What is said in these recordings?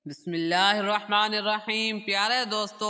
بسم اللہ الرحمن الرحیم۔ پیارے دوستو،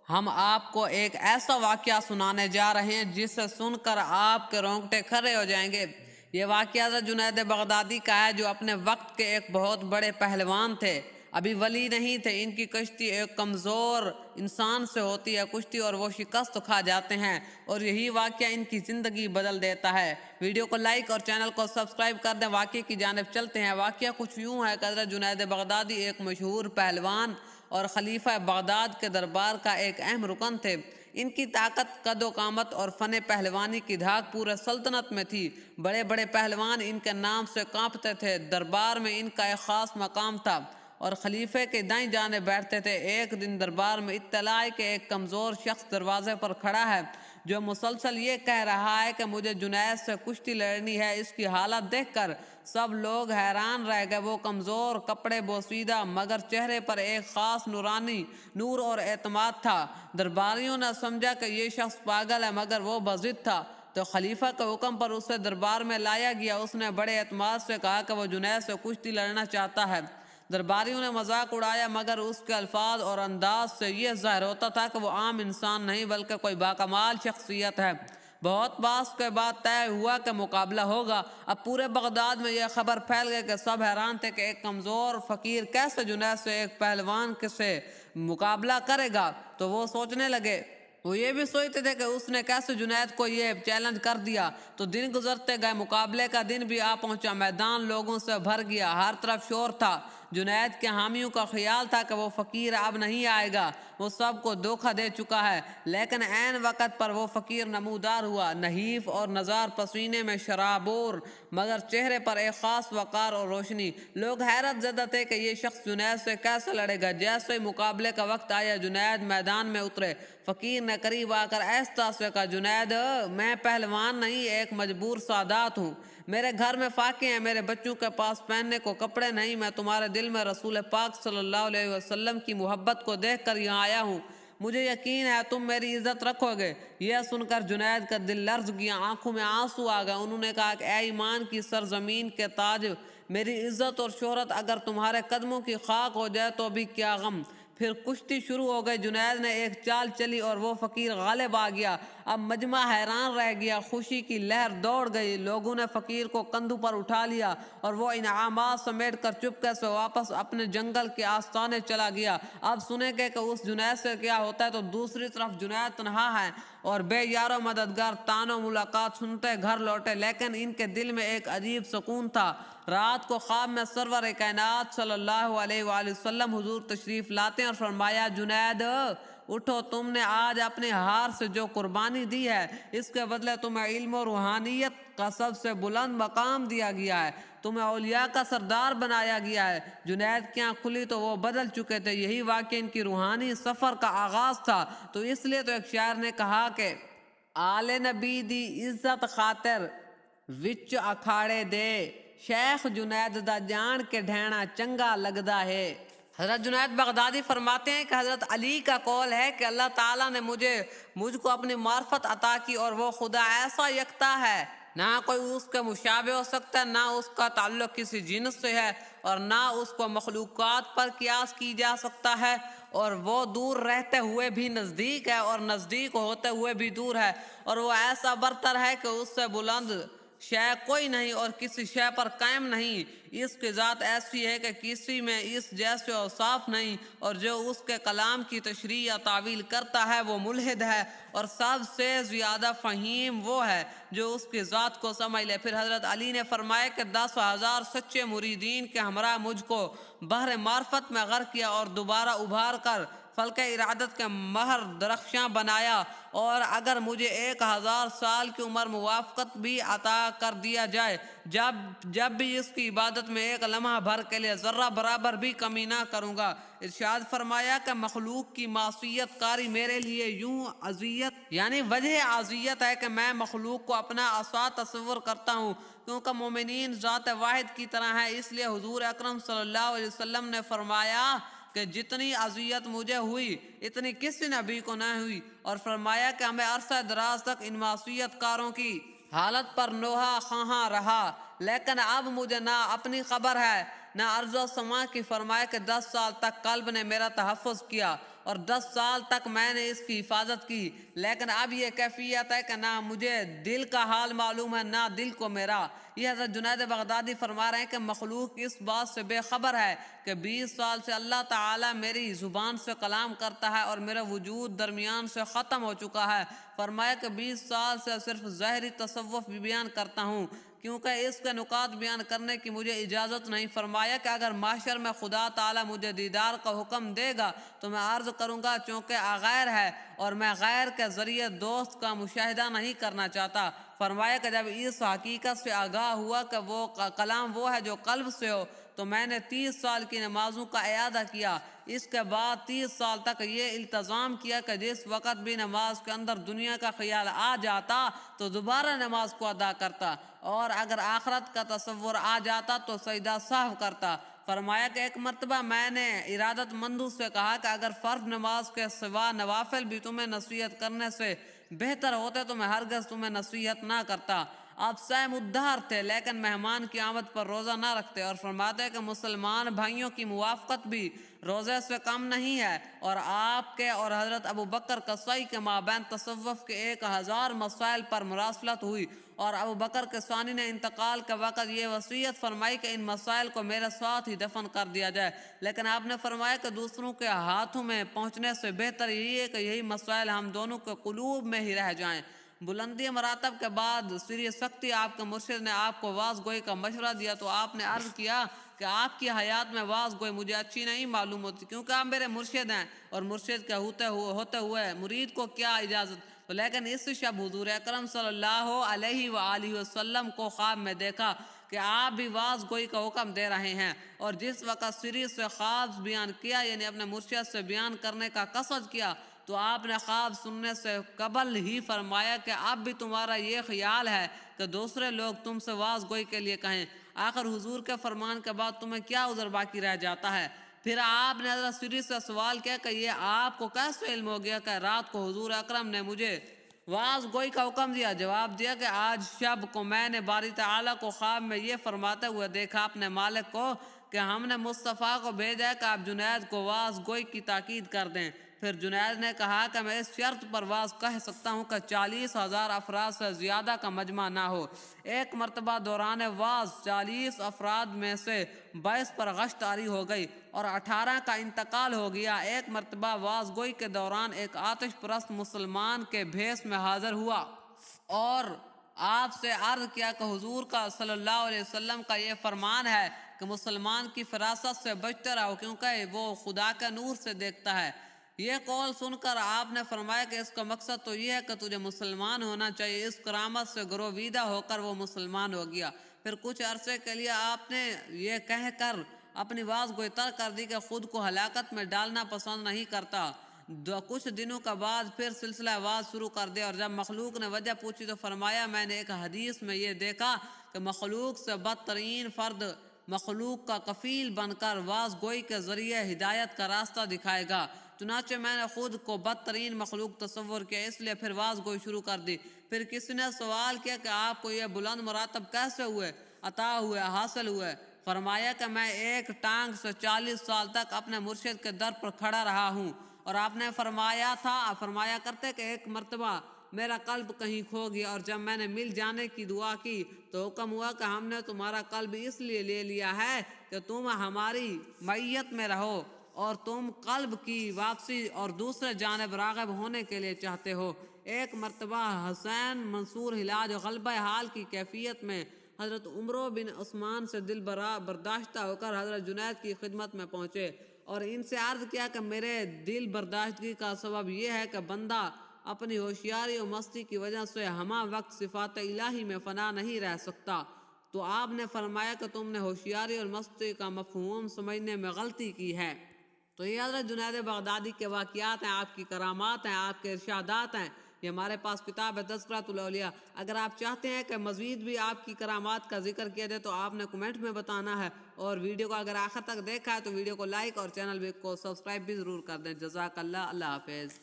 ہم آپ کو ایک ایسا واقعہ سنانے جا رہے ہیں جسے سن کر آپ کے رونگٹے کھڑے ہو جائیں گے۔ یہ واقعہ حضرت جنید بغدادی کا ہے، جو اپنے وقت کے ایک بہت بڑے پہلوان تھے، ابھی ولی نہیں تھے۔ ان کی کشتی ایک کمزور انسان سے ہوتی ہے کشتی، اور وہ شکست کھا جاتے ہیں، اور یہی واقعہ ان کی زندگی بدل دیتا ہے۔ ویڈیو کو لائک اور چینل کو سبسکرائب کر دیں۔ واقعے کی جانب چلتے ہیں۔ واقعہ کچھ یوں ہے کہ حضرت جنید بغدادی ایک مشہور پہلوان اور خلیفہ بغداد کے دربار کا ایک اہم رکن تھے۔ ان کی طاقت، قد و قامت اور فن پہلوانی کی دھاک پورے سلطنت میں تھی۔ بڑے بڑے پہلوان ان کے نام سے کانپتے تھے۔ دربار میں ان کا ایک خاص مقام تھا اور خلیفے کے دائیں جانب بیٹھتے تھے۔ ایک دن دربار میں اطلاع آئی کہ ایک کمزور شخص دروازے پر کھڑا ہے، جو مسلسل یہ کہہ رہا ہے کہ مجھے جنید سے کشتی لڑنی ہے۔ اس کی حالت دیکھ کر سب لوگ حیران رہ گئے۔ وہ کمزور، کپڑے بوسیدہ، مگر چہرے پر ایک خاص نورانی نور اور اعتماد تھا۔ درباریوں نے سمجھا کہ یہ شخص پاگل ہے، مگر وہ بضد تھا، تو خلیفہ کے حکم پر اسے دربار میں لایا گیا۔ اس نے بڑے اعتماد سے کہا کہ وہ جنید سے کشتی لڑنا چاہتا ہے۔ درباریوں نے مذاق اڑایا، مگر اس کے الفاظ اور انداز سے یہ ظاہر ہوتا تھا کہ وہ عام انسان نہیں بلکہ کوئی باکمال شخصیت ہے۔ بہت بحث کے بعد طے ہوا کہ مقابلہ ہوگا۔ اب پورے بغداد میں یہ خبر پھیل گئی کہ سب حیران تھے کہ ایک کمزور فقیر کیسے جنید سے ایک پہلوان سے مقابلہ کرے گا۔ تو وہ سوچنے لگے، وہ یہ بھی سوچتے تھے کہ اس نے کیسے جنید کو یہ چیلنج کر دیا۔ تو دن گزرتے گئے، مقابلے کا دن بھی آ پہنچا۔ میدان لوگوں سے بھر گیا، ہر طرف شور تھا۔ جنید کے حامیوں کا خیال تھا کہ وہ فقیر اب نہیں آئے گا، وہ سب کو دھوکہ دے چکا ہے۔ لیکن عین وقت پر وہ فقیر نمودار ہوا، نحیف اور نزار، پسینے میں شرابور، مگر چہرے پر ایک خاص وقار اور روشنی۔ لوگ حیرت زدہ تھے کہ یہ شخص جنید سے کیسے لڑے گا۔ جیسے ہی مقابلے کا وقت آیا، جنید میدان میں اترے۔ فقیر نے قریب آ کر آہستہ سے کہا، جنید، میں پہلوان نہیں، ایک مجبور سادات ہوں۔ میرے گھر میں فاقے ہیں، میرے بچوں کے پاس پہننے کو کپڑے نہیں۔ میں تمہارے دل میں رسول پاک صلی اللہ علیہ وسلم کی محبت کو دیکھ کر یہاں آیا ہوں۔ مجھے یقین ہے تم میری عزت رکھو گے۔ یہ سن کر جنید کا دل لرز گیا، آنکھوں میں آنسو آ گئے۔ انہوں نے کہا کہ اے ایمان کی سرزمین کے تاج، میری عزت اور شہرت اگر تمہارے قدموں کی خاک ہو جائے تو بھی کیا غم۔ پھر کشتی شروع ہو گئی۔ جنید نے ایک چال چلی اور وہ فقیر غالب آ گیا۔ اب مجمع حیران رہ گیا، خوشی کی لہر دوڑ گئی۔ لوگوں نے فقیر کو کندھوں پر اٹھا لیا اور وہ انعامات سمیٹ کر چپکے سے واپس اپنے جنگل کے آستانے چلا گیا۔ اب سنے گے کہ اس جنید سے کیا ہوتا ہے، تو دوسری طرف جنید تنہا ہے اور بے یار و مددگار۔ تان و ملاقات سنتے گھر لوٹے، لیکن ان کے دل میں ایک عجیب سکون تھا۔ رات کو خواب میں سرور کائنات صلی اللہ علیہ وآلہ وسلم حضور تشریف لاتے اور فرمایا، جنید اٹھو، تم نے آج اپنے ہار سے جو قربانی دی ہے، اس کے بدلے تمہیں علم و روحانیت کا سب سے بلند مقام دیا گیا ہے، تمہیں اولیاء کا سردار بنایا گیا ہے۔ جنید کی آنکھ کھلی تو وہ بدل چکے تھے۔ یہی واقعہ ان کی روحانی سفر کا آغاز تھا۔ تو اس لیے تو ایک شاعر نے کہا کہ آل نبی دی عزت خاطر وچ اکھاڑے دے، شیخ جنید دا جان کے ڈھینا چنگا لگدا ہے۔ حضرت جنید بغدادی فرماتے ہیں کہ حضرت علی کا قول ہے کہ اللہ تعالیٰ نے مجھ کو اپنی معرفت عطا کی، اور وہ خدا ایسا یکتا ہے، نہ کوئی اس کے مشابہ ہو سکتا ہے، نہ اس کا تعلق کسی جنس سے ہے، اور نہ اس کو مخلوقات پر قیاس کی جا سکتا ہے، اور وہ دور رہتے ہوئے بھی نزدیک ہے اور نزدیک ہوتے ہوئے بھی دور ہے، اور وہ ایسا برتر ہے کہ اس سے بلند شے کوئی نہیں اور کسی شے پر قائم نہیں۔ اس کی ذات ایسی ہے کہ کسی میں اس جیسے اوصاف نہیں، اور جو اس کے کلام کی تشریح یا تعویل کرتا ہے وہ ملحد ہے، اور سب سے زیادہ فہیم وہ ہے جو اس کی ذات کو سمجھ لے۔ پھر حضرت علی نے فرمایا کہ 10,000 سچے مریدین کے ہمراہ مجھ کو بحر معرفت میں غرق کیا اور دوبارہ ابھار کر فلک ارادت کے مہر درخشاں بنایا، اور اگر مجھے 1,000 سال کی عمر موافقت بھی عطا کر دیا جائے، جب بھی اس کی عبادت میں ایک لمحہ بھر کے لیے ذرہ برابر بھی کمی نہ کروں گا۔ ارشاد فرمایا کہ مخلوق کی معصیت کاری میرے لیے یوں اذیت، یعنی وجہ اذیت ہے کہ میں مخلوق کو اپنا عصا تصور کرتا ہوں، کیونکہ مومنین ذات واحد کی طرح ہے۔ اس لیے حضور اکرم صلی اللہ علیہ وسلم نے فرمایا کہ جتنی اذیت مجھے ہوئی اتنی کسی نبی کو نہ ہوئی، اور فرمایا کہ ہمیں عرصہ دراز تک ان معصیت کاروں کی حالت پر نوحہ خواہاں رہا، لیکن اب مجھے نہ اپنی خبر ہے نہ ارض و سما کی۔ فرمایا کہ 10 سال تک قلب نے میرا تحفظ کیا اور 10 سال تک میں نے اس کی حفاظت کی، لیکن اب یہ کیفیت ہے کہ نہ مجھے دل کا حال معلوم ہے نہ دل کو میرا۔ یہ حضرت جنید بغدادی فرما رہے ہیں کہ مخلوق اس بات سے بے خبر ہے کہ 20 سال سے اللہ تعالیٰ میری زبان سے کلام کرتا ہے اور میرا وجود درمیان سے ختم ہو چکا ہے۔ فرمایا کہ 20 سال سے صرف ظاہری تصوف بھی بیان کرتا ہوں کیونکہ اس کے نکات بیان کرنے کی مجھے اجازت نہیں۔ فرمایا کہ اگر محشر میں خدا تعالیٰ مجھے دیدار کا حکم دے گا تو میں عرض کروں گا چونکہ غیر ہے اور میں غیر کے ذریعے دوست کا مشاہدہ نہیں کرنا چاہتا۔ فرمایا کہ جب اس حقیقت سے آگاہ ہوا کہ وہ کلام وہ ہے جو قلب سے ہو تو میں نے 30 سال کی نمازوں کا اعادہ کیا۔ اس کے بعد 30 سال تک یہ التزام کیا کہ جس وقت بھی نماز کے اندر دنیا کا خیال آ جاتا تو دوبارہ نماز کو ادا کرتا، اور اگر آخرت کا تصور آ جاتا تو سجدہ سہو کرتا۔ فرمایا کہ ایک مرتبہ میں نے ارادت مندوں سے کہا کہ اگر فرض نماز کے سوا نوافل بھی تمہیں نصیحت کرنے سے بہتر ہوتے تو میں ہرگز تمہیں نصیحت نہ کرتا۔ آپ صائم الدہر تھے لیکن مہمان کی آمد پر روزہ نہ رکھتے، اور فرماتے ہیں کہ مسلمان بھائیوں کی موافقت بھی روزے سے کم نہیں ہے، اور آپ کے اور حضرت ابو بکر قصائی کے مابین تصوف کے 1000 مسائل پر مراسلت ہوئی، اور ابو بکر قصانی نے انتقال کے وقت یہ وصیت فرمائی کہ ان مسائل کو میرے ساتھ ہی دفن کر دیا جائے، لیکن آپ نے فرمایا کہ دوسروں کے ہاتھوں میں پہنچنے سے بہتر یہی ہے کہ یہی مسائل ہم دونوں کے قلوب میں ہی رہ جائیں۔ بلندی مراتب کے بعد سری سختی آپ کے مرشد نے آپ کو واز گوئی کا مشورہ دیا تو آپ نے عرض کیا کہ آپ کی حیات میں واز گوئی مجھے اچھی نہیں معلوم ہوتی، کیونکہ آپ میرے مرشد ہیں اور مرشد کے ہوتے ہوئے مرید کو کیا اجازت۔ لیکن اس شب حضور اکرم صلی اللہ علیہ وآلہ وسلم کو خواب میں دیکھا کہ آپ بھی واز گوئی کا حکم دے رہے ہیں، اور جس وقت سری سے خواب بیان کیا یعنی اپنے مرشد سے بیان کرنے کا قصد کیا تو آپ نے خواب سننے سے قبل ہی فرمایا کہ اب بھی تمہارا یہ خیال ہے کہ دوسرے لوگ تم سے واز گوئی کے لیے کہیں، آخر حضور کے فرمان کے بعد تمہیں کیا عذر باقی رہ جاتا ہے۔ پھر آپ نے حضرت سری سے سوال کیا کہ یہ آپ کو کیسے علم ہو گیا کہ رات کو حضور اکرم نے مجھے واز گوئی کا حکم دیا؟ جواب دیا کہ آج شب کو میں نے باری تعالیٰ کو خواب میں یہ فرماتے ہوئے دیکھا اپنے مالک کو کہ ہم نے مصطفیٰ کو بھیجا کہ آپ جنید کو واز گوئی کی تاکید کر دیں۔ پھر جنید نے کہا کہ میں اس شرط پر واز کہہ سکتا ہوں کہ 40,000 افراد سے زیادہ کا مجمع نہ ہو۔ ایک مرتبہ دوران واز 40 افراد میں سے 22 پر غشت آری ہو گئی اور 18 کا انتقال ہو گیا۔ ایک مرتبہ واز گوئی کے دوران ایک آتش پرست مسلمان کے بھیس میں حاضر ہوا اور آپ سے عرض کیا کہ حضور کا صلی اللہ علیہ وسلم کا یہ فرمان ہے کہ مسلمان کی فراست سے بچتے رہو کیونکہ وہ خدا کے نور سے دیکھتا ہے۔ یہ قول سن کر آپ نے فرمایا کہ اس کا مقصد تو یہ ہے کہ تجھے مسلمان ہونا چاہیے۔ اس کرامت سے گرویدہ ہو کر وہ مسلمان ہو گیا۔ پھر کچھ عرصے کے لیے آپ نے یہ کہہ کر اپنی واز گوئی ترک کر دی کہ خود کو ہلاکت میں ڈالنا پسند نہیں کرتا۔ کچھ دنوں کے بعد پھر سلسلہ واز شروع کر دیا، اور جب مخلوق نے وجہ پوچھی تو فرمایا میں نے ایک حدیث میں یہ دیکھا کہ مخلوق سے بدترین فرد مخلوق کا کفیل بن کر واز گوئی کے ذریعے ہدایت کا راستہ دکھائے گا۔ چنانچہ میں نے خود کو بدترین مخلوق تصور کیا، اس لیے پھر واز گوئی شروع کر دی۔ پھر کسی نے سوال کیا کہ آپ کو یہ بلند مراتب کیسے ہوئے، عطا ہوئے، حاصل ہوئے؟ فرمایا کہ میں ایک ٹانگ سے 40 سال تک اپنے مرشد کے در پر کھڑا رہا ہوں، اور آپ نے فرمایا کرتے کہ ایک مرتبہ میرا قلب کہیں کھو گیا، اور جب میں نے مل جانے کی دعا کی تو حکم ہوا کہ ہم نے تمہارا قلب اس لیے لے لیا ہے کہ تم ہماری معیت میں رہو اور تم قلب کی واپسی اور دوسرے جانب راغب ہونے کے لیے چاہتے ہو۔ ایک مرتبہ حسین منصور حلاج غلبہ حال کی کیفیت میں حضرت عمرو بن عثمان سے دل برداشتہ ہو کر حضرت جنید کی خدمت میں پہنچے اور ان سے عرض کیا کہ میرے دل برداشتگی کا سبب یہ ہے کہ بندہ اپنی ہوشیاری و مستی کی وجہ سے ہمہ وقت صفات الہی میں فنا نہیں رہ سکتا۔ تو آپ نے فرمایا کہ تم نے ہوشیاری اور مستی کا مفہوم سمجھنے میں غلطی کی ہے۔ تو یہ حضرت جنید بغدادی کے واقعات ہیں، آپ کی کرامات ہیں، آپ کے ارشادات ہیں۔ یہ ہمارے پاس کتاب ہے تذکرۃ الاولیاء۔ اگر آپ چاہتے ہیں کہ مزید بھی آپ کی کرامات کا ذکر کیا جائے تو آپ نے کمنٹ میں بتانا ہے، اور ویڈیو کو اگر آخر تک دیکھا ہے تو ویڈیو کو لائک اور چینل کو سبسکرائب بھی ضرور کر دیں۔ جزاک اللہ، اللہ حافظ۔